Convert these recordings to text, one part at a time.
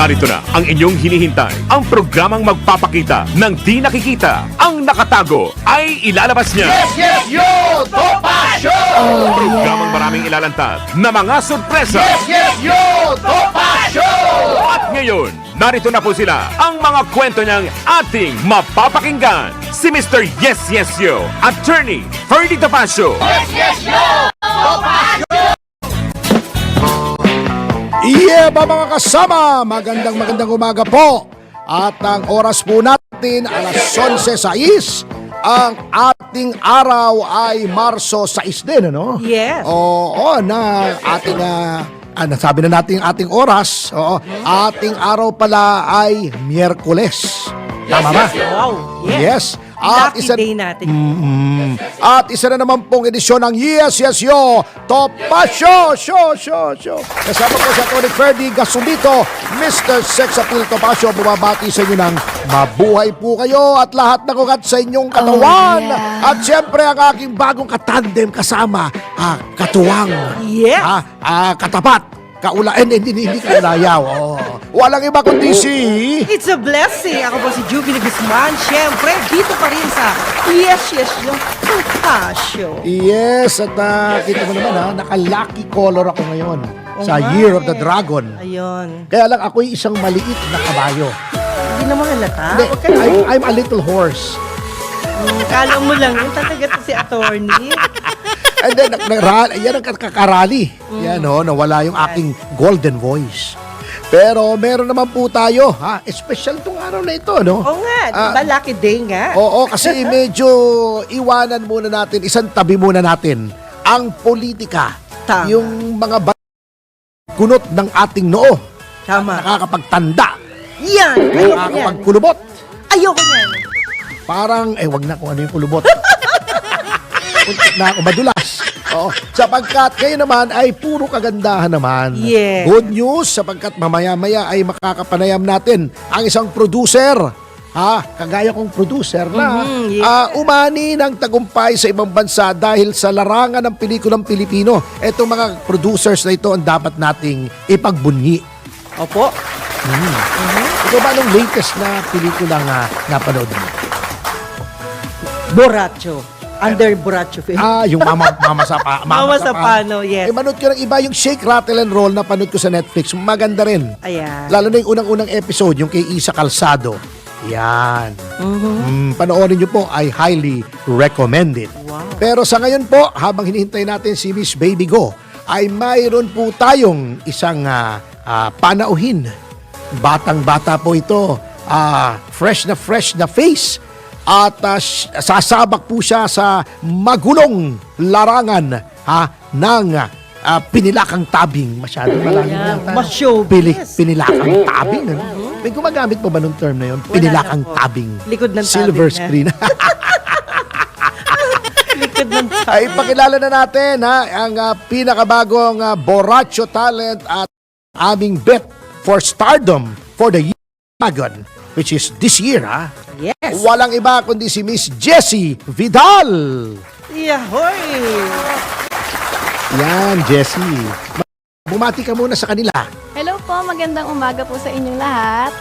Narito na ang inyong hinihintay. Ang programang magpapakita ng di nakikita. Ang nakatago ay ilalabas niya. Yes, yo! Topa Show! Programang maraming ilalantad na mga sorpresa. Yes, yo! Topa Show! At ngayon, narito na po sila, ang mga kwento niyang ating mapapakinggan. Si Mr. Yes, Yes, Yo, Attorney Ferdy Topacio. Yes, yo! Topa Show! Yeah, mga kasama, magandang umaga po. At ang oras po natin, alas 11:06. Ang ating araw ay Marso 6 din, ano? Yes. Oo, na ating, nasabi na natin ang ating oras. Oo, ating araw pala ay Miyerkules. Tama ba? Wow. Yes. Lucky day natin. At isa na naman pong edisyon ng Yes, Yes, Yo! Topa Show! Kasama po sa Tony Ferdy Gasumito, Mr. Sex Appeal Topacio, bumabati sa inyo ng mabuhay po kayo at lahat ng ugat sa inyong katawan. At siyempre ang aking bagong katandem kasama, katuwang, Yes. katapat, hindi kaulayaw. Oh. Walang iba kundi si... It's a blessing. Ako po si Juby Guzman. Siyempre, dito pa rin sa Yes, Yes, Yo, Topa Show. Yes, at kita mo naman naka-lucky color ako ngayon sa nga Year of the Dragon. Ayun. Kaya lang ako'y isang maliit na kabayo. Hindi naman halata. Hindi, Huwag ka na. I'm a little horse. Kala mo lang yun. Talaga to si attorney. And then, yan ang kakarali. Yan, nawala yung aking golden voice. Pero meron naman po tayo, special tong araw na ito, no? Oo nga. Diba lucky day nga? Oo, kasi medyo iwanan muna natin, isang tabi muna natin ang politika. Tama. Yung mga kunot ng ating noo. Tama. Nakakapagtanda. Yan. Ayoko yan. Nakakapagkulubot. Ayoko yan. Parang, wag na kung ano yung kulubot. Na ako madulas. Oo. Sapagkat kayo naman ay puro kagandahan naman. Yes. Good news sapagkat mamaya-maya ay makakapanayam natin ang isang producer. Kagaya kong producer na yes. umani ng tagumpay sa ibang bansa dahil sa larangan ng pelikulang Pilipino. Etong mga producers na ito ang dapat nating ipagbunyi. Opo. Ito ba anong latest na pelikula nga napanood mo? Borracho. Under Borracho film. Yung Mama Sapa. Mama Sapano, yes. Manood ko ng iba yung Shake, Rattle and Roll na panood ko sa Netflix. Maganda rin. Ayan. Lalo na yung unang-unang episode, yung kay Isa Calzado. Yan. Panoorin nyo po, I highly recommended. Wow. Pero sa ngayon po, habang hinihintay natin si Miss Baby Go, ay mayroon po tayong isang panauhin. Batang-bata po ito. Fresh na face. At sasabak po siya sa magulong larangan ng pinilakang tabing. Masyadong malalim na Mas showbiz. Pinilakang tabing. Ano? May gumagamit po ba nung term na yun? Pinilakang na po. tabing. Likod ng Silver tabing na. screen. Likod ng Ay pakilala na natin ang pinakabagong Borracho talent at aming bet for stardom for the year Dragon, which is this year. Yes. Walang iba kundi si Miss Jessie Vidal. Yahoy. Yan, Jessie. Bumati ka muna sa kanila. Hello po, magandang umaga po sa inyong lahat.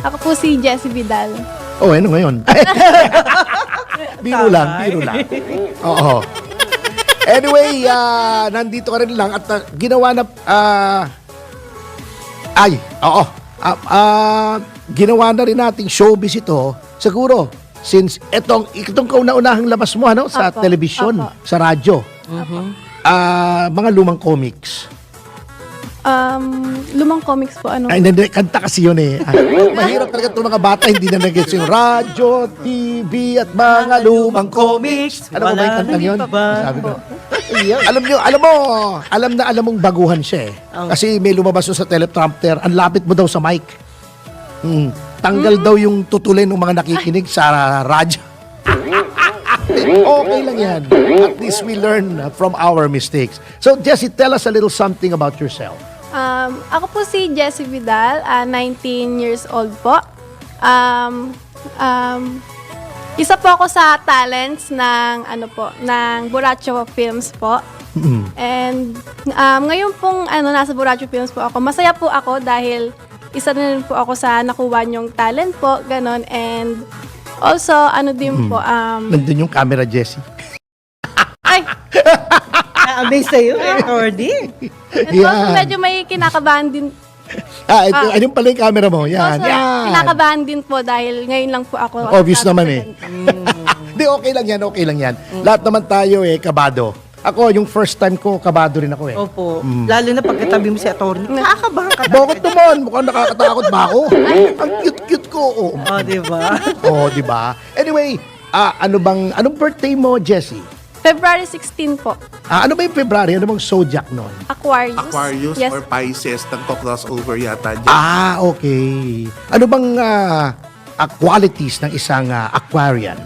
Ako po si Jessie Vidal. Oh, ano ngayon? biro lang. Oo. Anyway, nandito ka rin lang at ginawa na... ginawa na rin nating showbiz ito. Siguro, since itong kauna-unahang labas mo sa Apo, telebisyon, apo. sa radyo. Mga lumang comics. Lumang comics po, ano? Ay, hindi, kanta kasi yun eh. Mahirap talaga itong mga bata, hindi na nag-gets yung radyo, TV, at mga lumang comics. Alam mo ba yung kantang yun? Sabi ko. Alam mong baguhan siya eh. Kasi may lumabas sa teleprompter, ang lapit mo daw sa mic. Tanggal daw yung tutulin ng mga nakikinig sa radyo. Okay lang yan. At least we learn from our mistakes. So, Jessie, tell us a little something about yourself. Ako po si Jessie Vidal, 19 years old po. Isa po ako sa talents ng ng Borracho Films po. And ngayon pong nasa Borracho Films po ako, masaya po ako dahil isa na rin po ako sa nakuha niyong talent po, ganon. And also, ano din po, Nandun yung camera, Jessie. ay, Na-amaze sa'yo, attorney. ito po, medyo may kinakabahan din. Ito, ayun pala yung camera mo. Yan, Also, yan. kinakabahan din po dahil ngayon lang po ako. Obvious naman eh. Hindi, okay lang yan, okay lang yan. Lahat naman tayo kabado. Ako, yung first time ko, kabado rin ako eh. Opo. Lalo na pagkatabi mo si attorney. Nakakabahan ka. Bakit naman? Mukhang nakakatakot ba ako? Ang cute-cute ko. Oh. Oh, di ba? Oh, di ba? Anyway, anong birthday mo, Jessie? February 16 po, Ano ba yung February? Ano bang zodiac nun? Aquarius. Aquarius Yes. or Pisces, nagko-crossover yata dyan. Okay. Ano bang qualities ng isang Aquarian?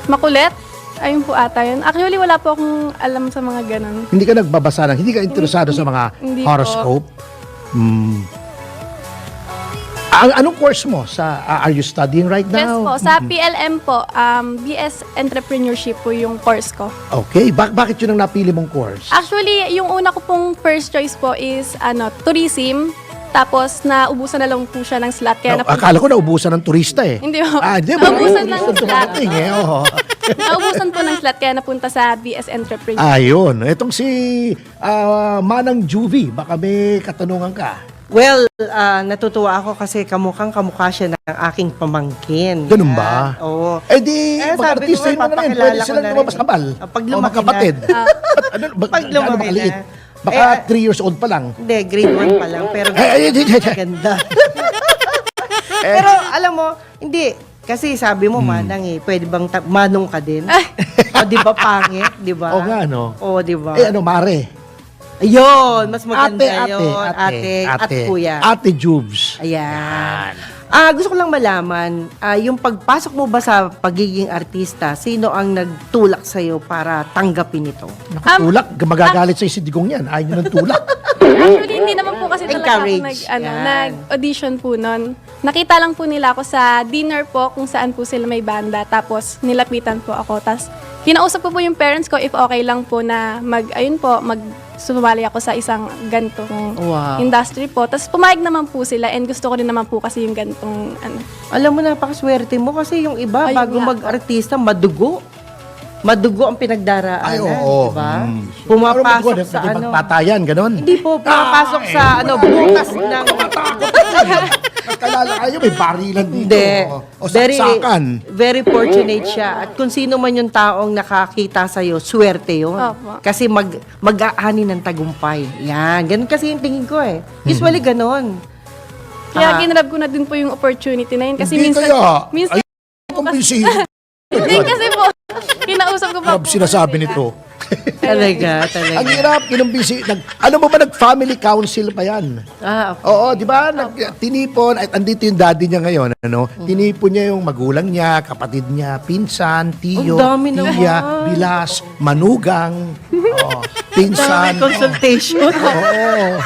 Makulit. Ayun po ata yun. Actually, wala po akong alam sa mga ganun. Hindi ka nagbabasa hindi ka interesado sa mga Hindi horoscope? Anong course mo? Are you studying right Yes now? po. Sa PLM po, BS Entrepreneurship po yung course ko. Okay. Bakit yun ang napili mong course? Actually, yung una ko pong first choice po is tourism. Tapos, naubusan na lang po siya ng slot. Kaya Akala ko naubusan ng turista eh. Hindi po. Hindi. Naubusan ng slot. dumating eh. Oo. Naubusan po ng slot, kaya napunta sa BS Entrepreneurship. Ayun. Itong si Manang Juvie, baka may katanungan ka. Well, natutuwa ako kasi kamukha siya ng aking pamangkin. Ganun ba? Oo. Di, Eh, sabi ko, mag-artistahin mo na rin. papakilala Pwede ko silang na rin lumabas eh. habal. Pag O lumaki magkapatid. Pag lumaki makaliit? na. Baka 3 years old pa lang. Hindi, grade 1 pa lang. Pero ganda. Pero alam mo, hindi. Kasi sabi mo, Manang pwede bang manong ka din? O, di ba pangit? Di ba? O nga, no? O, di ba? Mare. Ayun, mas maganda Ate, yun. Ate, at kuya. Ate Jubes. Ayan. Gusto ko lang malaman, yung pagpasok mo ba sa pagiging artista, sino ang nagtulak sa'yo para tanggapin ito? Nakatulak. Magagalit sa Digong yan. Ayaw nyo ng tulak. Actually, hindi naman po kasi talaga ako Encourage. Yan. nag-audition po nun. Nakita lang po nila ako sa dinner po kung saan po sila may banda. Tapos, nilapitan po ako. Tapos, kinausap ko po yung parents ko if okay lang po na sumali ako sa isang gantong Wow. industry po. Tapos, pumayag naman po sila and gusto ko rin naman po kasi yung gantong Alam mo, napakaswerte mo kasi yung iba, Ayun bago nga. mag-artista, madugo. Madugo ang pinagdaraanan, Ay, oo. di ba? Mm. Pumapasok sa Patayan, ganon. Hindi po, pumapasok sa bukas ng... Kalala kayo, may barilan dito. Hindi. O saksakan. Very fortunate siya. At kung sino man yung taong nakakita sa'yo, swerte yun. Opo. Kasi mag-aani ng tagumpay. Yan. Ganun kasi yung tingin ko eh. Usually ganun. Kaya ginrab ko na din po yung opportunity na yun. Kasi Hindi minsan, kaya. minsan Kumbinsihin. hindi kasi po, kinausap ko pa Grab sinasabi nito. Talaga. Ang hirap, kinumbisi. Ano mo ba, nag-family council pa yan? Okay. Oo, di ba? Tinipon, at andito yung daddy niya ngayon, ano? Tinipon niya yung magulang niya, kapatid niya, pinsan, tiyo, Ang dami tiya, naman. bilas, manugang, oo, May pinsan, consultation. oo,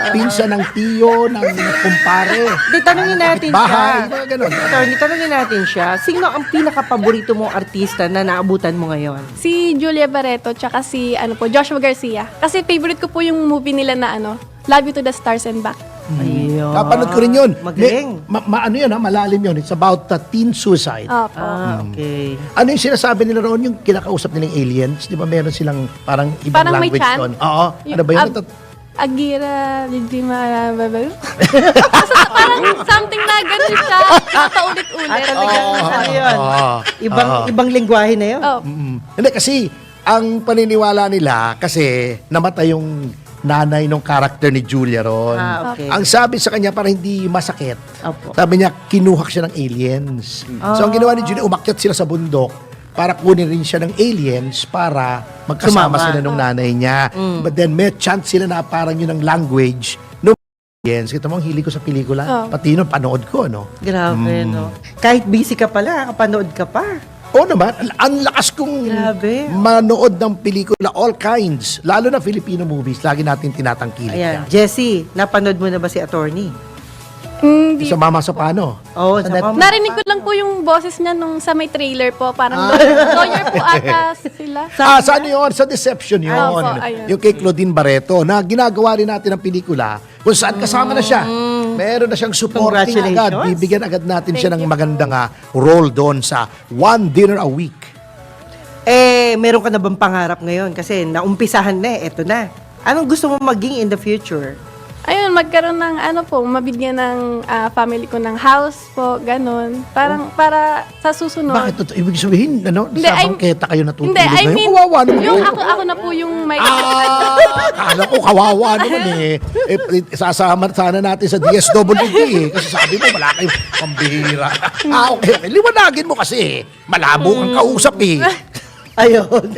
pinsan ng tiyo, ng kumpare. Di, tanungin natin bahay, siya. mga ganun. Attorney, tanungin natin siya. Sino ang pinaka-paborito mong artista na naabutan mo ngayon? Si Julia Barreto tsaka si Joshua Garcia. Kasi favorite ko po yung movie nila na Love You to the Stars and Back. Ayun. Napanood ko rin yun. Magaling. Ano yun, malalim yun. It's about teen suicide. Opo. Okay. Ano yung sinasabi nila roon, yung kinakausap nilang aliens? Di ba meron silang parang ibang Parang may language chant? doon? Oo. Ano ba yun? Agira, hindi Basta parang something na ganun siya. Paulit-ulit. Ayun. Ibang lingwahe na yun. Oh, Hindi, kasi ang paniniwala nila, kasi namatay yung nanay ng karakter ni Julia ron. Okay. Ang sabi sa kanya, para hindi masakit, Opo. sabi niya, kinuha siya ng aliens. So ang ginawa ni Julia, umakyat sila sa bundok para kunin rin siya ng aliens para magkasama Sumama. sila ng nanay niya. But then may chance sila na parang yun ang language ng aliens. Kita mo, ang hilig ko sa pelikula. Oh. Pati yun, panood ko, no? Grabe, no? Kahit busy ka pala, kapanood ka pa. Oo naman, ang lakas kong Grabe. manood ng pelikula, all kinds. Lalo na Filipino movies, lagi natin tinatangkilik Ayan. yan. Jessie, napanood mo na ba si Attorney? Hindi. Sa Mama sa Paano. Oo, sa mama. Narinig ko lang po yung boses niya nung sa may trailer po. Parang lawyer po ata sila. Saan yun? Sa Deception yun. Opo, ayun. Yung kay Claudine Barreto na ginagawa rin natin ang pelikula kung saan kasama na siya. Meron na siyang supporting agad. Congratulations. Bibigyan agad natin siya ng Thank you magandang role doon sa One Dinner a Week. Meron ka na bang pangarap ngayon? Kasi naumpisahan na eto na. Anong gusto mo maging in the future? Ayun, magkaroon ng mabigyan ng family ko ng house po, ganun. Parang para sa susunod. Bakit? Ibig sabihin, Hindi, sa I- bangketa kayo natutulog Hindi, I ngayon? mean, Kawawa naman yung yun. ako na po yung may Akala ko kawawa naman sasama sana natin sa DSWD Kasi sabi mo, wala kayong pambihira. Okay. Liwanagin mo kasi. Malabo kang kausap Ayun.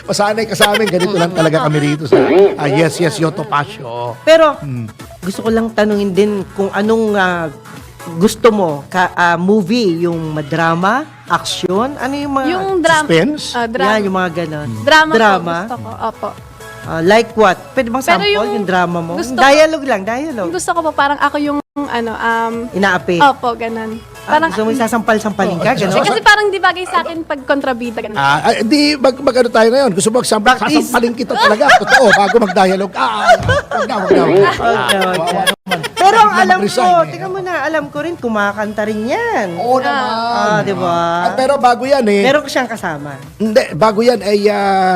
Masanay ka sa amin. Ganito lang talaga kami rito sa Yes, Yes, Yo Topacio. Pero, gusto ko lang tanungin din kung anong gusto mo. Movie, yung drama, action, ano yung mga... yung drama. Suspense? Drama. Yan, yung mga ganon. Drama, Drama? po, gusto ko. Opo. Like what? Pwede bang Pero sample yung drama mo? gusto- Dialogue lang, dialogue. Gusto ko po parang ako yung Inaapi. opo, ganun. Parang, Gusto mo isasampal-sampalin ka, eh, ganon? kasi parang di bagay sa akin pag kontrabida, ganun. Di, ano tayo ngayon? Gusto mo Practice. sasampalin kita talaga. Totoo, bago mag-dialogue. Wag na. Okay. Pero ang alam ko, Mag-resign tingnan mo na, alam ko rin, kumakanta rin yan. Oo naman. Di ba? Pero bago yan Meron ko siyang kasama. Hindi, bago yan ay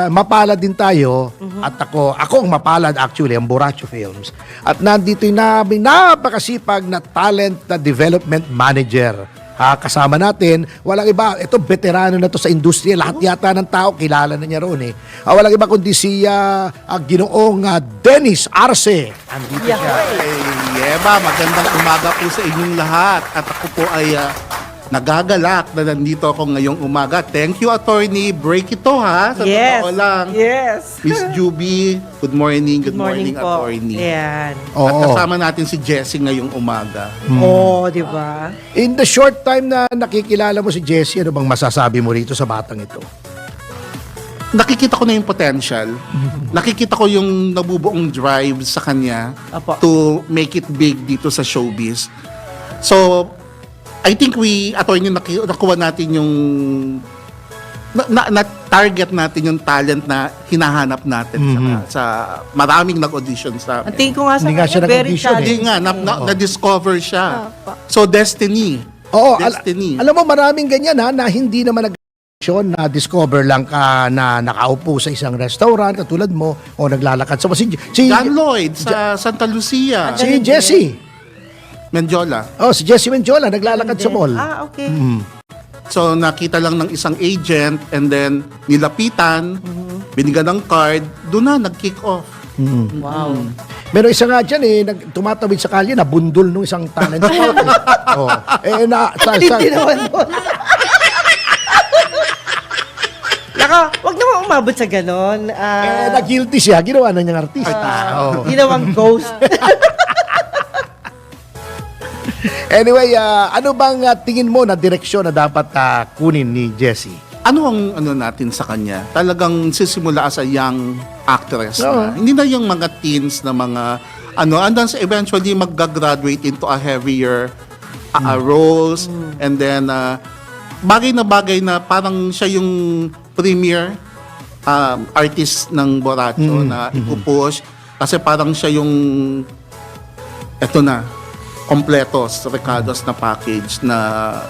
mapalad din tayo. At ako ang mapalad actually, ang Borracho Films. At nandito yung napakasipag na talent na development manager. Kasama natin, walang iba, ito veterano na to sa industriya, lahat yata ng tao kilala na niya roon walang iba kundi si Ginoong Dennis Arce. Andito siya. Hey, Eva, magandang umaga po sa inyong lahat. At ako po ay nagagalak na nandito ako ngayong umaga. Thank you, attorney. Break ito ha. Sa Yes. totoo lang. Yes. Miss Juby, good morning. Good morning, po. attorney. Yan. At Oo. kasama natin si Jessie ngayong umaga. Di ba? In the short time na nakikilala mo si Jessie, ano bang masasabi mo rito sa batang ito? Nakikita ko na yung potential. Nakikita ko yung nabubuong drive sa kanya Apo. to make it big dito sa showbiz. So, I think attorney, nakuha natin yung na-target natin yung talent na hinahanap natin sa maraming nag-audition sa Ang amin. tingin ko nga sa Hindi nga siya kanya, very nag-audition Hindi challenging. nga, na-discover siya. Opo. So, destiny. Oo, Destiny. alam mo maraming ganyan na hindi naman na discover lang ka na nakaupo sa isang restaurant katulad mo o naglalakad sa si John Lloyd sa Santa Lucia. si Jessie. Mendiola. Oh, si Jessie Mendiola naglalakad sa mall. Okay. So, nakita lang ng isang agent and then nilapitan, binigyan ng card, doon na, nag-kick off. Wow. Meron isa nga dyan tumatawid sa kalye na bundol nung isang talent scout. Oh. Hindi naman doon. Naka, wag naman umabot sa ganon. na-guilty siya, ginawa na niyang artista. Oh. Ginawang ghost. Anyway, ano bang tingin mo na direksyon na dapat kunin ni Jessie? Ano ang natin sa kanya? Talagang sisimula as a young actress Oo. na. Hindi na yung mga teens na mga and then eventually mag-graduate into a heavier roles and then bagay na parang siya yung premier artist ng Borracho na ipupush kasi parang siya yung eto na kompletos, recados na package na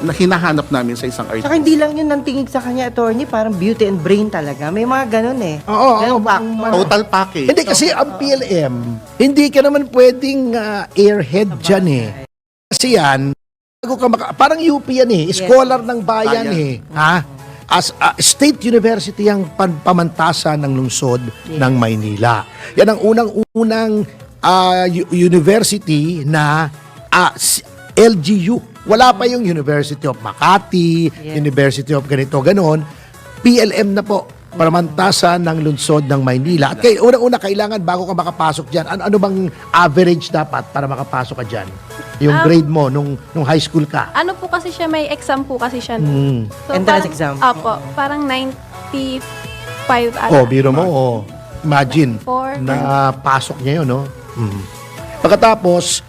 hinahanap namin sa isang artist. Saka hindi lang yun ang tingin sa kanya, attorney, parang beauty and brain talaga. May mga ganon Oo, Ganong oo, factor. Total package. Hindi kasi ang PLM, hindi ka naman pwedeng airhead dyan Kasi yan, parang UP yan scholar ng bayan Ha? As state university ang pamantasan ng lungsod ng Maynila. Yan ang unang-unang university na LGU. Wala pa yung University of Makati, University of ganito, ganon. PLM na po, pamantasan ng lungsod ng Maynila. At unang-una, kailangan bago ka makapasok dyan, ano bang average dapat para makapasok ka dyan? Yung grade mo nung high school ka. Ano po kasi siya, may exam po kasi siya. Entrance exam. Opo, parang 95 Biro mo, imagine, Four. na pasok niya yun, no? Pagkatapos,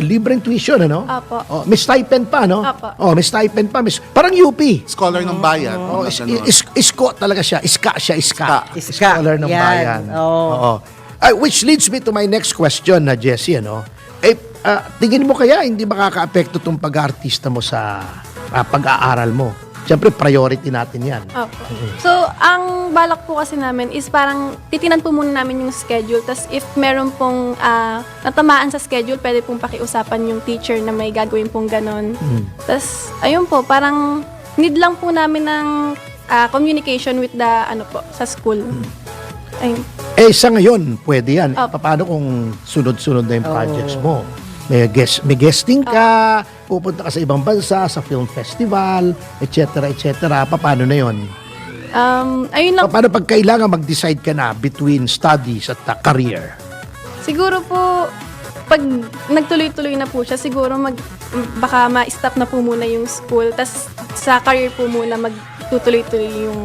libreng tuition, ano? Opo. Oh, may stipend pa, no? Opo. Oh, may stipend pa. Parang UP. Scholar ng bayan. Oh, mga ganun. isko talaga siya. Iska. Iska. Scholar ng Yan. bayan. Oo. Which leads me to my next question na Jessie, ano? Tingin mo kaya hindi makaka-apekto tong pag-aartista mo sa pag-aaral mo? Siyempre, priority natin yan. Opo. So, ang balak po kasi namin is parang titinan po muna namin yung schedule. Tapos if meron pong natamaan sa schedule, pwede pong pakiusapan yung teacher na may gagawin pong ganon. Tapos, ayun po, parang need lang po namin ng communication with the, sa school. Ayun. Sa ngayon, pwede yan. Opo. Paano kung sunod-sunod na yung projects mo? May guesting ka, pupunta ka sa ibang bansa, sa film festival, etc. Paano na yon? Ayun lang. Paano pag kailangan mag-decide ka na between studies at career? Siguro po, pag nagtuloy-tuloy na po siya, siguro baka ma-stop na po muna yung school. Tas sa career po muna magtutuloy-tuloy yung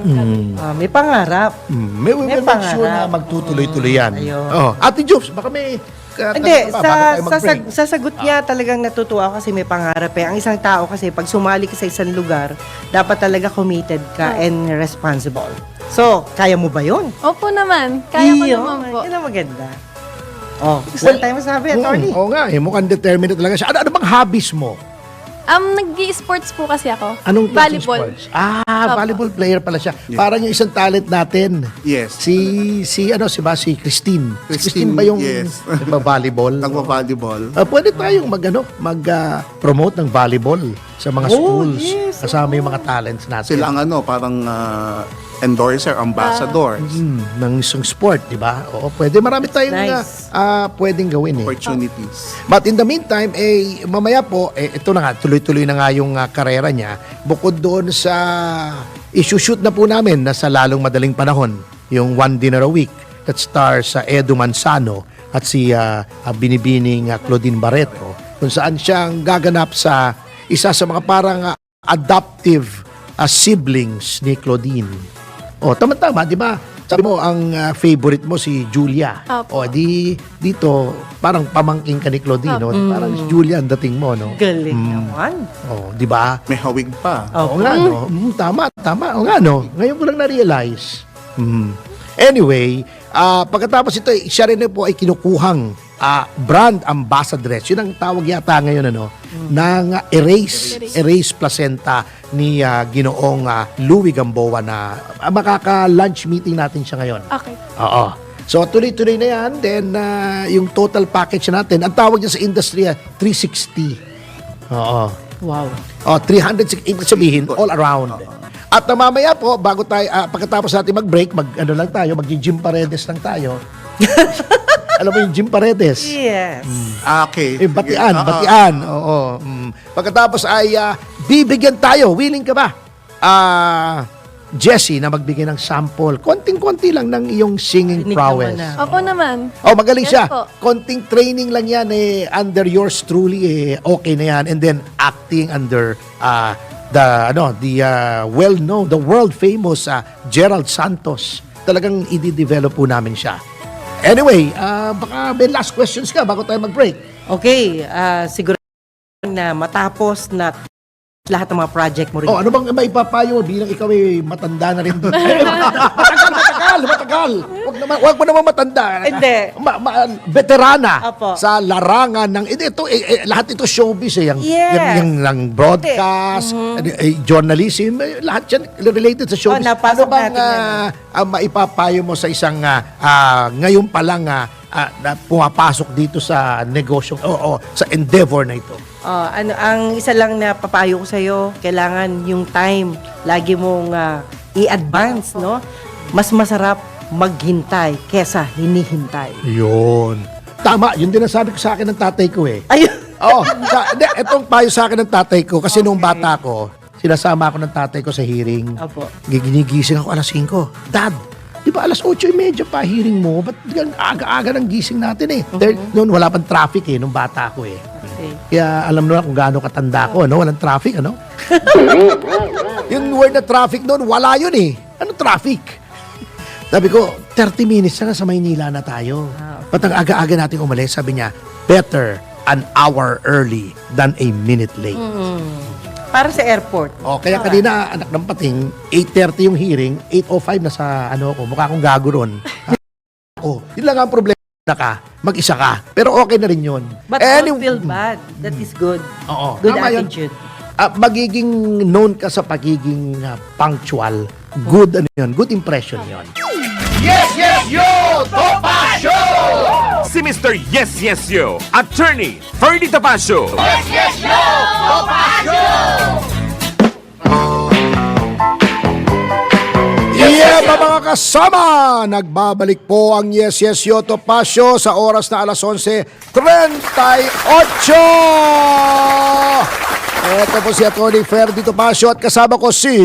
May pangarap. May May make sure na pangarap. magtutuloy-tuloy yan. Ayun. Ate Jobs, baka may... Hindi, bago tayo mag-break. sa sagot niya talagang natutuwa ako kasi may pangarap eh. Ang isang tao kasi pag sumali ka sa isang lugar, dapat talaga committed ka and responsible. So, kaya mo ba yun? Opo naman. Kaya ko Iyo, naman po. Yun ang maganda. Gusto tayo masabi, attorney. Oo nga, mukhang determined talaga siya. Ano bang hobbies mo? Nag-i-sports po kasi ako. Anong klaseng Volleyball. sports? Opo. Volleyball player pala siya. Yeah. Parang yung isang talent natin. Yes. Si Christine. Christine, ba yung yes. nagba-volleyball? Nagpa-volleyball. Pwede tayong mag-promote ng volleyball sa mga schools. yes. Kasama yung mga talents natin. Sila ang parang endorser, ambassador, Ng isang sport, di ba? Oo, pwede. Marami tayong Nice. pwedeng gawin eh. opportunities. But in the meantime, mamaya po, ito na nga, tuloy-tuloy na nga yung karera niya. Bukod doon sa isushoot na po namin na sa lalong madaling panahon, yung One Dinner a Week that stars Edu Manzano at si binibining Claudine Barreto, kung saan siyang gaganap sa isa sa mga parang adoptive siblings ni Claudine. Tama-tama, di ba? Sabi mo, ang favorite mo si Julia. Opo. Dito, parang pamangking ka ni Claudine, no? Parang si Julia ang dating mo, no? Galing naman. Di ba? May hawig pa. Oo nga, no? Tama. Oo nga, no? Ngayon ko lang na-realize. Anyway, pagkatapos ito, siya rin po ay kinukuhang brand ambassadress. Yun ang tawag yata ngayon, ng Erase Placenta ni Ginoong Louie Gamboa na makaka-lunch meeting natin siya ngayon. Okay. Oo. So, tuloy-tuloy na yan. Then, yung total package natin, ang tawag niya sa industry, 360. Oo. Wow. 360, ibig sabihin, all around. At mamaya po, bago tayo, pagkatapos natin mag-break, mag-gym paredes lang tayo. Alam mo yung Jim Paredes? Yes. Okay. Batian, Sige. batian. Oo. Pagkatapos ay bibigyan tayo. Willing ka ba? Jessie, na magbigay ng sample. Konting-konti lang ng iyong singing Rinig prowess. naman Opo naman. Magaling Yes siya. po. Konting training lang yan under yours truly okay na yan. And then acting under the well-known, the world-famous Gerald Santos. Talagang i-develop po namin siya. Anyway, baka may last questions ka bago tayo mag-break. Okay, siguro na matapos na lahat ng mga project mo rin. Ano bang maipapayo bilang ikaw ay matanda na rin doon? Matagal. Wag mo naman matanda. Hindi. Veterana Apo. sa larangan ng ito lahat ito showbiz yung Yes. ng broadcast, journalism, lahat yan related sa showbiz. napasok Ano bang natin maipapayo mo sa isang ngayon pa lang na pumapasok dito sa negosyo sa endeavor na ito? Ang isa lang na papayo ko sa'yo, kailangan yung time, lagi mong i-advance, no? Mas masarap maghintay kesa hinihintay. Yun. Tama, yun din ang sabi ko sa akin ng tatay ko eh. Ayun. Itong payo sa akin ng tatay ko, kasi nung bata ko, sinasama ako ng tatay ko sa hearing. Apo. Ginigising ako alas 5. Dad, di ba alas 8:30 pa hearing mo? Ba't aga-aga ng gising natin eh? Noon wala pang traffic nung bata ko eh. Okay. Kaya alam mo na kung gaano katanda ko, walang traffic, Yung word na traffic noon, wala yun eh. Ano traffic? Sabi ko, 30 minutes na sa Maynila na tayo. Ba't ang aga-aga natin umalis? Sabi niya, better an hour early than a minute late. Para sa airport. O, kaya kanina, anak ng pating, 8:30 yung hearing, 8:05 na sa ano ko, mukha akong gago ron. Ako, yun lang ang problema ka, mag-isa ka. Pero okay na rin yun. But don't feel bad. That is good. Oo, Good tama yun. attitude. Magiging known ka sa pagiging punctual. Good ano yun, good impression yun. Yes, yes, yo! Topa Show! Si Mr. Yes Yes Yo, Attorney Ferdy Topacio. Yes, yes, yo! Topa Show! Yeah, mga kasama! Nagbabalik po ang Yes Yes Yo Topacio sa oras na alas 11:38. Ito po si Atty. Ferdy Topacio at kasama ko si...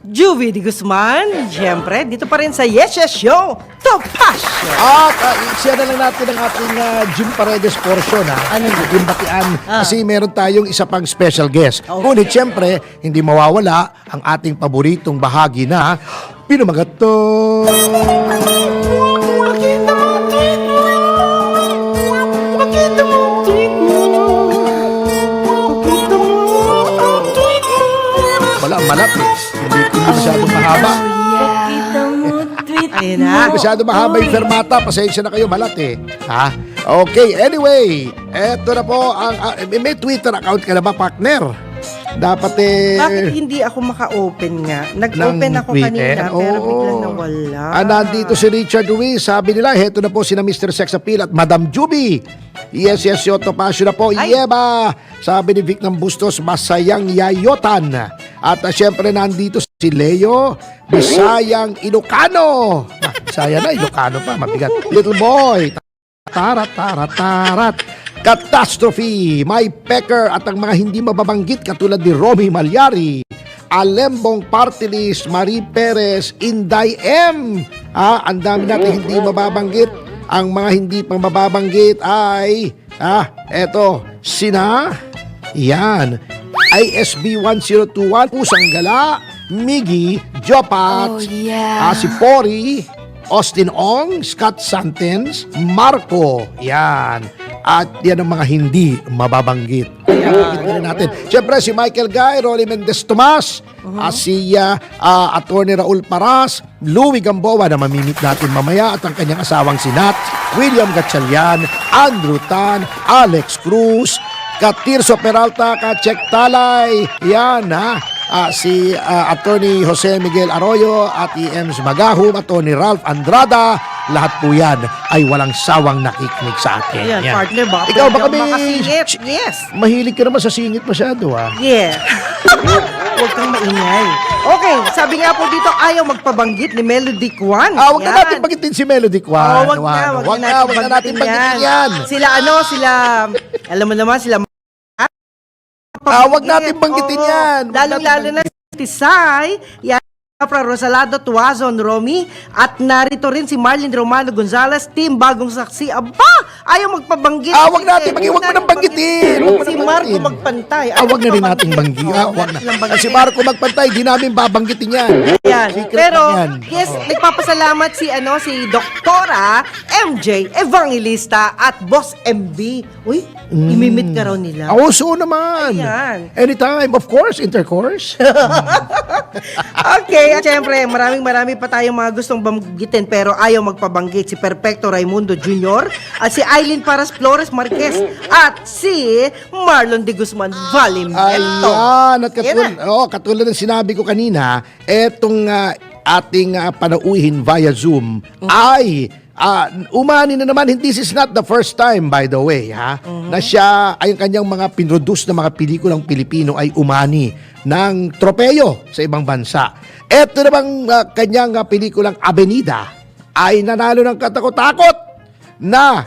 Juvie de Guzman. Siyempre, dito pa rin sa Yes Yes Show. Topasyo. At i-share na lang natin ang ating Jim Paredes portion. Ano yun? Yung batian. Kasi meron tayong isa pang special guest. Okay. Ngunit siyempre, hindi mawawala ang ating paboritong bahagi na Pinumagat to. Wala, malat eh. Hindi masyadong mahaba. Ayun na. Hindi masyadong mahaba yung fermata. Pasensya na kayo, malat eh. Ha? Okay, anyway. Eto na po. May Twitter account ka na ba, partner? Dapat eh... Bakit hindi ako maka-open nga? Nag-open ng ako Twitter? kanina, pero Oo. biglang nawala. Nandito si Richard Ruiz. Sabi nila, heto na po sina Mr. Sex Appeal at Madam Juby. Yes, yes, yo, Topacio na po. Ay. Yeba! Sabi ni Vic ng Bustos, masayang yayotan. At syempre nandito si Leo, Bisayang Ilocano. Bisaya na, Ilocano pa, mabigat. Little boy. Tarat, tarat, tarat. Catastrophe, My Pecker at ang mga hindi mababanggit katulad ni Romy Malyari, Alembong Party List, Marie Perez, Inday M. Ang dami natin hindi mababanggit. Ang mga hindi pang mababanggit ay, eto, sina, yan, ISB 1021, Pusang Gala, Miggy, Jopat, si Pori, Austin Ong, Scott Santens, Marco, yan. At yan ang mga hindi mababanggit. Yan natin. Siyempre si Michael Guy, Rolly Mendez Tomas, si Atty. Raul Paras, Louie Gamboa na mamimit natin mamaya at ang kanyang asawang si Nat, William Gatchalian, Andrew Tan, Alex Cruz, Katirso Peralta, Kachek Talay, yan si Atty. Jose Miguel Arroyo at EMs Magahum, Atty. Ralph Andrada, lahat po yan ay walang sawang nakikinig sa atin. Ayan, Yan. partner, baka Ikaw, pwede baka ako makasingit. Yes. Mahilig ka naman sa singit masyado, Yeah. Huwag kang maingay. Okay, sabi nga po dito, ayaw magpabanggit ni Melody Kwan. Huwag na Yan. natin bagitin si Melody Kwan. Wag na natin bagitin yan. Sila alam mo naman, sila Wag natin banggitin yan. Wag Lalong-lalo natin na si Tisay, yan, Fra Rosalado Tuazon Romy, at narito rin si Marlene Romano Gonzalez, Team Bagong Saksi. Aba, ayaw magpabanggit. wag natin, wag mo nang banggitin. Wag mo Si nang Marco banggitin. magpantay. Wag na rin nating banggitin. Wag na. Si Marco magpantay, di namin babanggitin yan. Yan. Secret Pero, lang yan. yes, nagpapasalamat si Doktora MJ Evangelista at Boss MB. Uy, imimit ka raw nila. So naman. Ayan. Anytime, of course, intercourse. Okay, at syempre, marami pa tayong mga gustong banggitin pero ayaw magpabanggit. Si Perfecto Raimundo Jr. at si Aileen Paras Flores Marquez at si Marlon de Guzman Valimento. Ayan, at katulad ng sinabi ko kanina, etong ating panauhin via Zoom ay umani na naman. This is not the first time, by the way, na siya ay ang kanyang mga pinroduce na mga pelikulang Pilipino ay umani ng tropeyo sa ibang bansa. Ito namang kanyang pelikulang Avenida ay nanalo ng katakot-takot na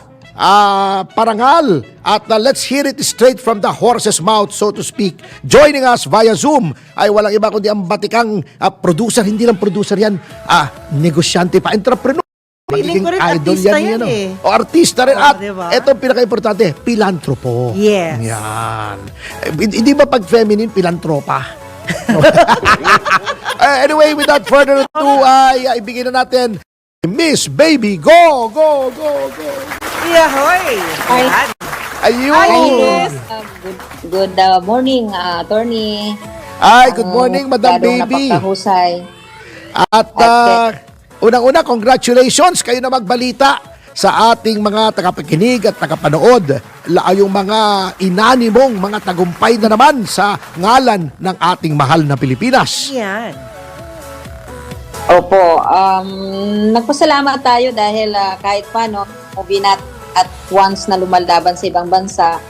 parangal. At let's hear it straight from the horse's mouth, so to speak. Joining us via Zoom ay walang iba kundi ang batikang producer. Hindi lang producer yan, negosyante pa, entrepreneur. Feeling ko rin Idol artista yan, yan eh. O artista rin. At diba? ito ang pinaka-importante, pilantropo. Yes. Yan. Hindi ba pag feminine, pilantropa? Anyway, without further ado, ibigin na natin Miss Baby. Go, go, go, go. Yahoy! Ayan. Ayun! Good morning, attorney. Ay, good morning, Madam Masyadong Baby. napakahusay. At unang-una, congratulations kayo na magbalita sa ating mga tagapakinig at tagapanood. Yung mga inanimong mga tagumpay na naman sa ngalan ng ating mahal na Pilipinas. Yan. Opo, nagpasalamat tayo dahil kahit paano, movie nat at once na lumalaban sa ibang bansa,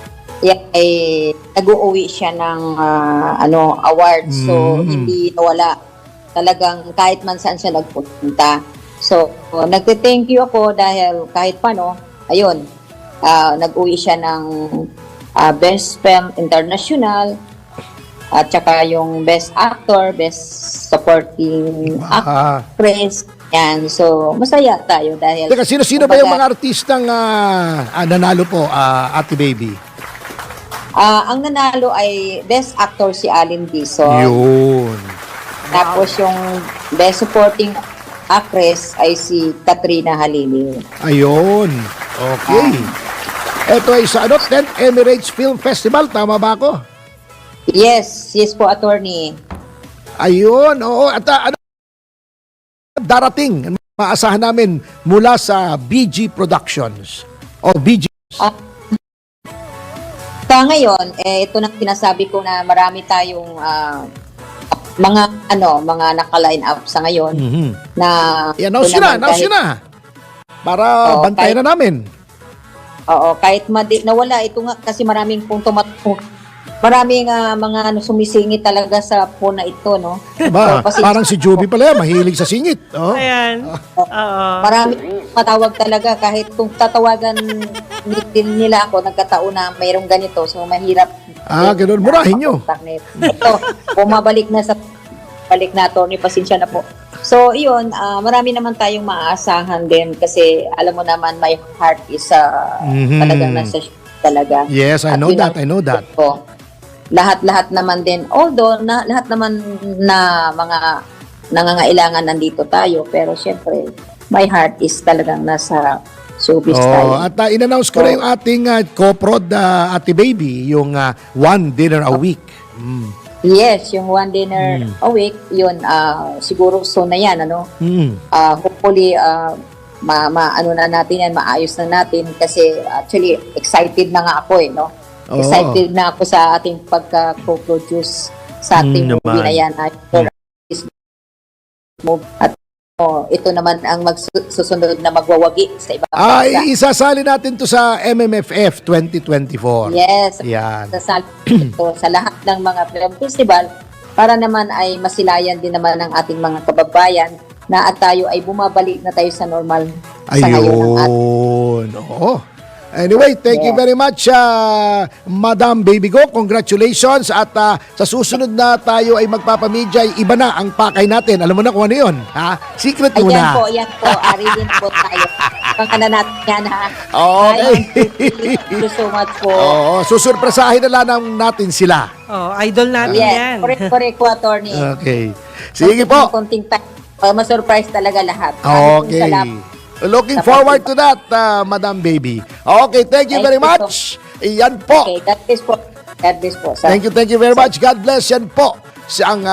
ay nag-uuwi siya ng award. So, hindi nawala. Talagang kahit man saan siya nagpunta. So, nagte-thank you ako dahil kahit paano, ayun, nag-uwi siya ng Best Film International at saka yung Best Actor, Best Supporting Actress. Yan. So, masaya tayo dahil... Teka, sino-sino ba yung mga artistang nanalo po, Ate Baby? Ang nanalo ay Best Actor si Alin Dizon. Yun. Tapos yung Best Supporting Actress ay si Katrina Halili. Ayun. Okay. Ito ay sa 10th Emirates Film Festival. Tama ba ako? Yes po, attorney. Ayun. Oo. At darating, maasahan namin mula sa BG Productions. O BG. Sa ngayon, ito nang sinasabi ko na marami tayong mga naka-line up sa ngayon na I-announce yun na. Para bantayan na namin. Oo, kahit nawala ito nga kasi maraming maraming mga sumisingit talaga sa phone na ito, no? Ba, So, parang si Juby pala, mahilig sa singit. Oh. Ayan. Oo. Maraming matawag talaga kahit kung tatawagan nila ako, nagkataon na mayroong ganito, so mahirap. Ganun, murahin nyo. Ito, bumabalik na sa balik na, attorney, pasensya na po. So, yun, marami naman tayong maaasahan din kasi alam mo naman, my heart is talagang nasa talaga. Yes, I At know yun that. ang I know that. ko. Lahat naman din, although lahat naman na mga nangangailangan nandito tayo, pero syempre, my heart is talagang nasa showbiz tayo. At in-announce ko na yung ating co-prod, Ate Baby, yung one dinner a week. Yes, yung one dinner a week, yun, siguro soon na yan, ano? Hopefully, ano na natin yan, maayos na natin kasi actually, excited na nga ako no? Oo. Excited na ako sa ating pagka-co-produce sa ating movie na yan. At ito naman ang susunod na magwawagi sa ibang bansa. Isasali natin to sa MMFF 2024. Yes, Yan. sa lahat ng mga film festival para naman ay masilayan din naman ng ating mga kababayan na at tayo ay bumabalik na tayo sa normal sa ngayon ng Ayun. Oo. Anyway, thank you very much, Madam Baby Go. Congratulations. At sa susunod na tayo ay magpapamedya, iba na ang pakay natin. Alam mo na kung ano yun. Ha? Secret mo na. Ayan po. Arilin po tayo. Pangkana natin yan, ha? Okay. Thank you so much po. Oo, susurpresahin na lang natin sila. Oh, idol natin Yes, yan. correct po, attorney. Okay. Sige po. Konting time. Ma-surprise talaga lahat. Okay. Salamat. Looking forward to that, Madam Baby. Okay, thank you very much. Iyan po. Okay, God bless po. God bless po. Thank you very much. God bless. Yan po. Siyang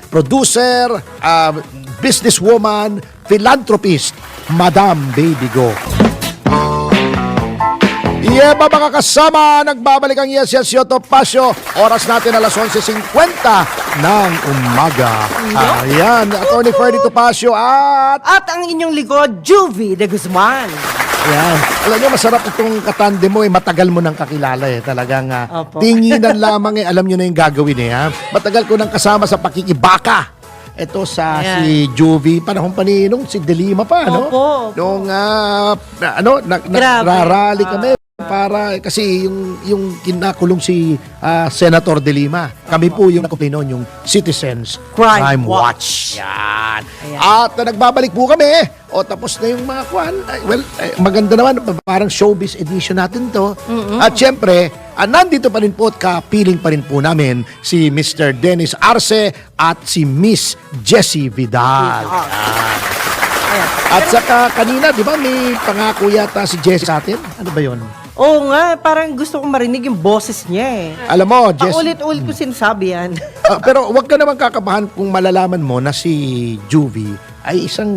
producer, businesswoman, philanthropist, Madam Baby Go. Yeah, mga kasama, nagbabalik ang Yes Yes Yo Topacio. Oras natin alas 11:50 ng umaga. Ayan, Attorney Ferdy Topacio at ang inyong likod, Juvie de Guzman. ayan. Alam niyo, masarap itong katande mo matagal mo nang kakilala Talagang Opo. tinginan lamang alam niyo na yung gagawin ha. Matagal ko nang kasama sa pakikibaka. Ito sa Ayan. si Juvie, panahon pa ni nung si Delima pa, no? Opo. Nung Grabe. rarally kami para kasi yung kinakulong si Senator De Lima. Kami po yung nakupi noon, yung Citizens Crime Watch. Yan. Ayan. At nagbabalik po kami. O tapos na yung mga kwan. Maganda naman, parang showbiz edition natin to. At syempre, nandito pa rin po at kapiling pa rin po namin si Mr. Dennis Arce at si Miss Jessie Vidal. Ayan. At saka kanina, di ba may pangako yata si Jessie sa atin? Ano ba yun? Oo nga, parang gusto kong marinig yung boses niya eh. Alam mo, Jess, Paulit-ulit ko sinasabi yan. pero wag ka naman kakabahan kung malalaman mo na si Juvie ay isang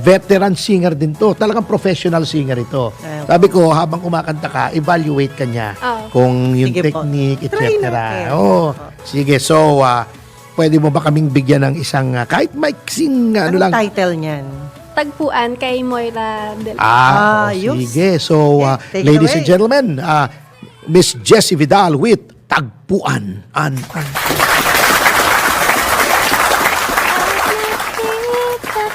veteran singer din to. Talagang professional singer ito. Sabi ko, habang kumakanta ka, evaluate ka niya kung yung Sige po. technique, Try etc. natin. Oh, sige, so pwede mo ba kaming bigyan ng isang kahit maiksing Anong title niyan? Tagpuan kay Moira Del oh, sige. So, Take it ladies away. and gentlemen, Miss Jessie Vidal with Tagpuan. Nakita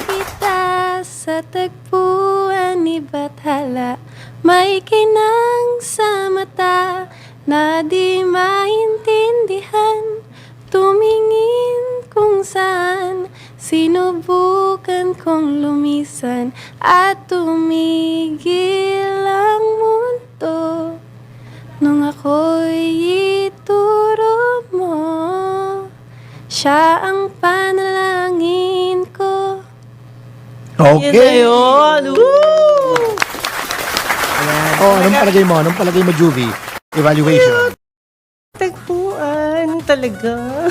kita sa tagpuan ni Bathala, may kinang sa mata na di maintindihan, tumingin kung saan, sinubukan kong lumisan at tumigil ang mundo nung ako'y ituro mo. Siya ang panalangin ko. Okay. Yun na yun. Woo! Oh, anong palagay mo, Juvie? Evaluation. Tagpuan talaga.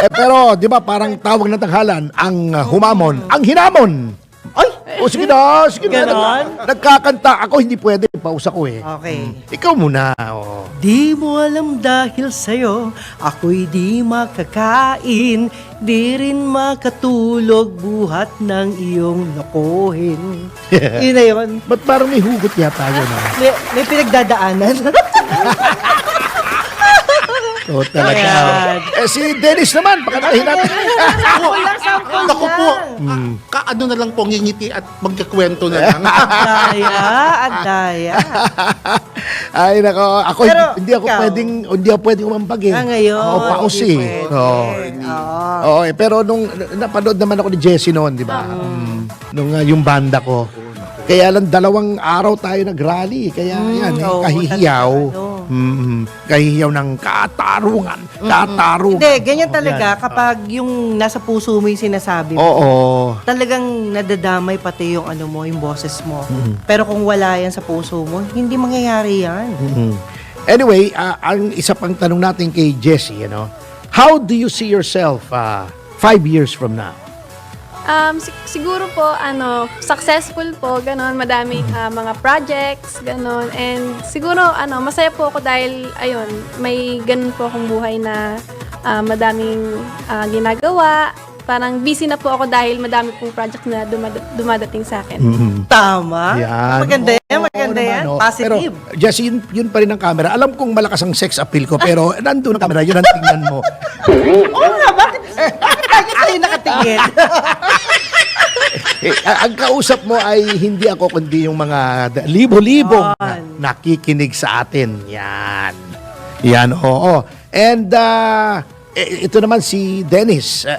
Pero, di ba, parang tawag ng tanghalan, ang humamon, ang hinamon. Ay! O, sige na, sige na. Ganon? Nagkakanta. Ako, hindi pwede. Pausa ko eh. Okay. Ikaw muna. Oh. Di mo alam dahil sa'yo, ako'y di makakain, di rin makatulog buhat ng iyong lokohin. Yun na yun. Ba't parang may hugot yata yun? May pinagdadaanan. Oh, talaga. Ayan. Si Dennis naman, baka nakahin natin. Sample Naku po, Hmm. kaano na lang po ngingiti at magkakwento na lang. Ang daya. Ay, nako. Ako, Pero, hindi ako ikaw? pwedeng umampag eh. Ngayon. Oo, paus hindi eh. pwede. Oo. Oo. Oo, pero nung napanood naman ako ni Jessie noon, di ba? Nung yung banda ko. Kaya lang 2 araw tayo nag-rally. Kaya yan, oo, kahihiyaw. talaga, ano. Kahihiyaw ng katarungan. Katarungan. Hindi, ganyan Oo, talaga yan. kapag yung nasa puso mo yung sinasabi mo. Oo. Talagang nadadamay pati yung ano mo, yung boses mo. Mm-hmm. Pero kung wala yan sa puso mo, hindi mangyayari yan. Anyway, ang isa pang tanong natin kay Jessie, how do you see yourself 5 years from now? Siguro po, successful po, ganon, madaming mga projects, ganon, and siguro, masaya po ako dahil, ayun, may ganon po akong buhay na madaming ginagawa, parang busy na po ako dahil madami pong projects na dumadating sa akin. Tama. Yan. Maganda yan, Oo, maganda naman, yan. oh. Positive. Pero, Jessie, yun pa rin ang camera. Alam kong malakas ang sex appeal ko, pero nandun ang camera, yun ang tingnan mo. Oo nga, bakit lagi sa'yo nakatingin? Ang kausap mo ay hindi ako, kundi yung mga libo-libong nakikinig sa atin. Yan. Yan, oo. And, ito naman si Dennis.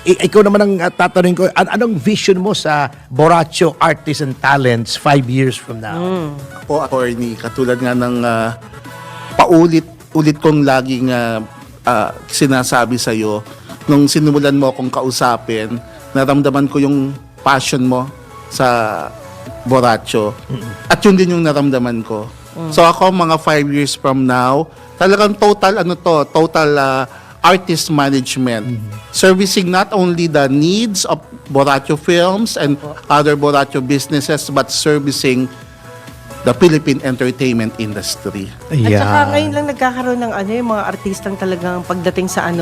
Ikaw naman ang tatanungin ko, anong vision mo sa Borracho Artists and Talents 5 years from now? Ako, attorney, katulad nga ng paulit-ulit kong laging sinasabi sa'yo, nung sinubulan mo akong kausapin, naramdaman ko yung passion mo sa Borracho. At yun din yung naramdaman ko. So ako, mga 5 years from now, talagang total artist management. Servicing not only the needs of Borracho Films and other Borracho businesses, but servicing the Philippine entertainment industry. At saka ngayon lang nagkakaroon ng yung mga artistang talagang pagdating sa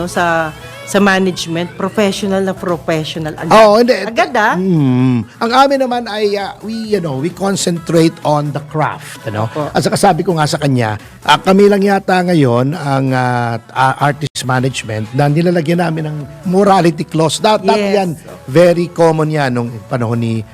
sa management, professional na professional. Hindi. Agad Ang amin naman ay we concentrate on the craft, Opo. At saka sabi ko nga sa kanya, kami lang yata ngayon ang artist management na nilalagyan namin ng morality clause. Dati Yes. yan, very common yan nung panahon ni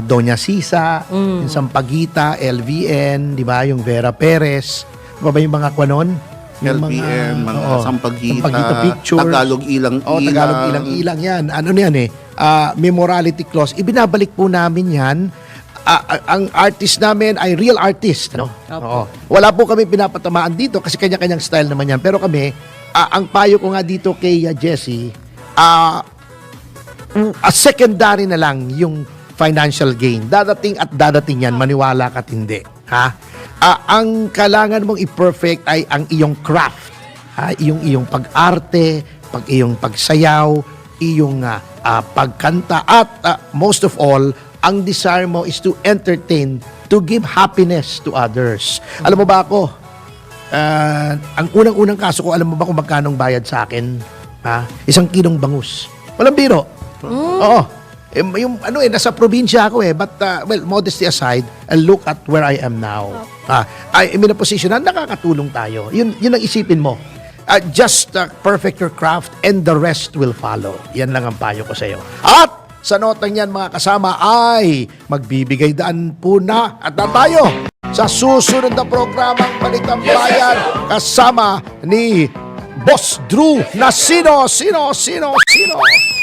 Doña Sisa, yung Sampaguita, LVN, di ba, yung Vera Perez, di ba yung mga kwanon? Yung LBN, mga oo, Sampaguita, Pictures. Tagalog Ilang-Ilang. Tagalog Ilang-Ilang yan. Ano yan may morality clause. Ibinabalik po namin yan. Ang artist namin ay real artist. Oo. Wala po kami pinapatamaan dito kasi kanya-kanyang style naman yan. Pero kami, ang payo ko nga dito kay Jessie, secondary na lang yung financial gain. Dadating at dadating yan, maniwala ka't hindi. Ha? Ang kailangan mong i-perfect ay ang iyong craft. Iyong pag-arte, iyong pagsayaw, iyong pagkanta, at most of all, ang desire mo is to entertain, to give happiness to others. Alam mo ba ako, ang unang-unang kaso ko, alam mo ba kung magkano bayad sa akin? 1 kilong bangus. Walang biro. Oo. Nasa probinsya ako but well, modesty aside, look at where I am now. I'm in a position na nakakatulong tayo. Yun ang isipin mo. Just perfect your craft and the rest will follow. Yan lang ang payo ko sa iyo. At sa notang yan, mga kasama, ay magbibigay daan po na at tayo sa susunod na programang Balitang Bayan kasama ni Boss Drew na sino.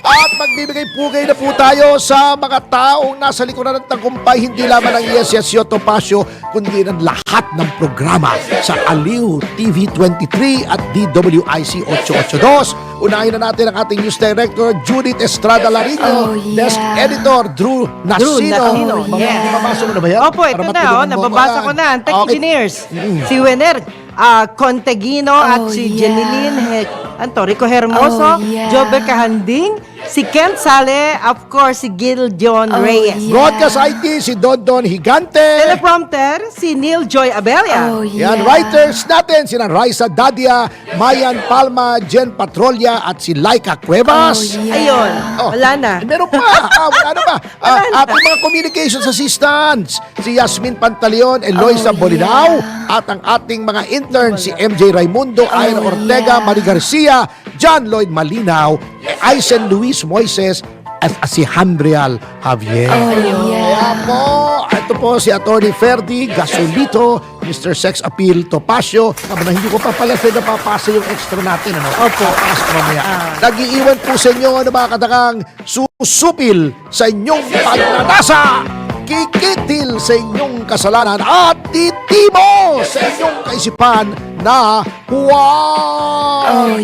At magbibigay pugay na po tayo sa mga taong nasa likuran ng tagumpay, hindi lamang ng Yes Yes Yo Topacio, kundi ng lahat ng programa sa Aliw TV 23 at DWIC 882. Unahin na natin ang ating news director, Judith Estrada Larino, desk editor, Drew Nasino. Mababasa mo na ba yan? Opo, ito na. Nababasa ko na. Ang tech engineers. Si Wener Contegino at si Jeneline Rico Hermoso, Jobe Kahanding, si Kent Sale, of course, si Gil John Reyes. Broadcast IT, si Dondon Higante. Teleprompter, si Neil Joy Abella. Yan, writers natin, sina Raisa Dadia, Mayan Palma, Jen Patrolia, at si Laika Cuevas. Ayun, wala na. Meron pa. Wala na ba? Ating mga communications assistants, si Yasmin Pantaleon, Eloisa Bolinao, at ang ating mga intern, si MJ Raimundo, Ira Ortega, Marie Garcia, John Lloyd Malinaw, Aisen Luis Moises, at si Handrial Javier. Kaya po, ito po si Attorney Ferdy Gasolito, Mr. Sex Appeal Topacio. Hindi ko pa pala napapasa yung extra natin. Opo. Papasa mamaya. Nag-iiwan po sa inyo ng mga katakang susupil sa inyong pagnanasa, kikitil sa inyong kasalanan, at titimo sa inyong kaisipan na huwag.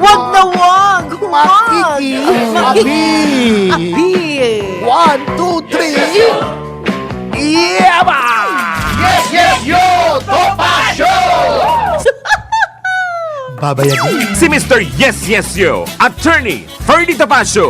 Wag na wag! Makikiapi. 1, 2, 3. Yaba! Yes, yes, yo! Topacio! Babayagin. Si Mr. Yes Yes Yo, Attorney Ferdy Topacio.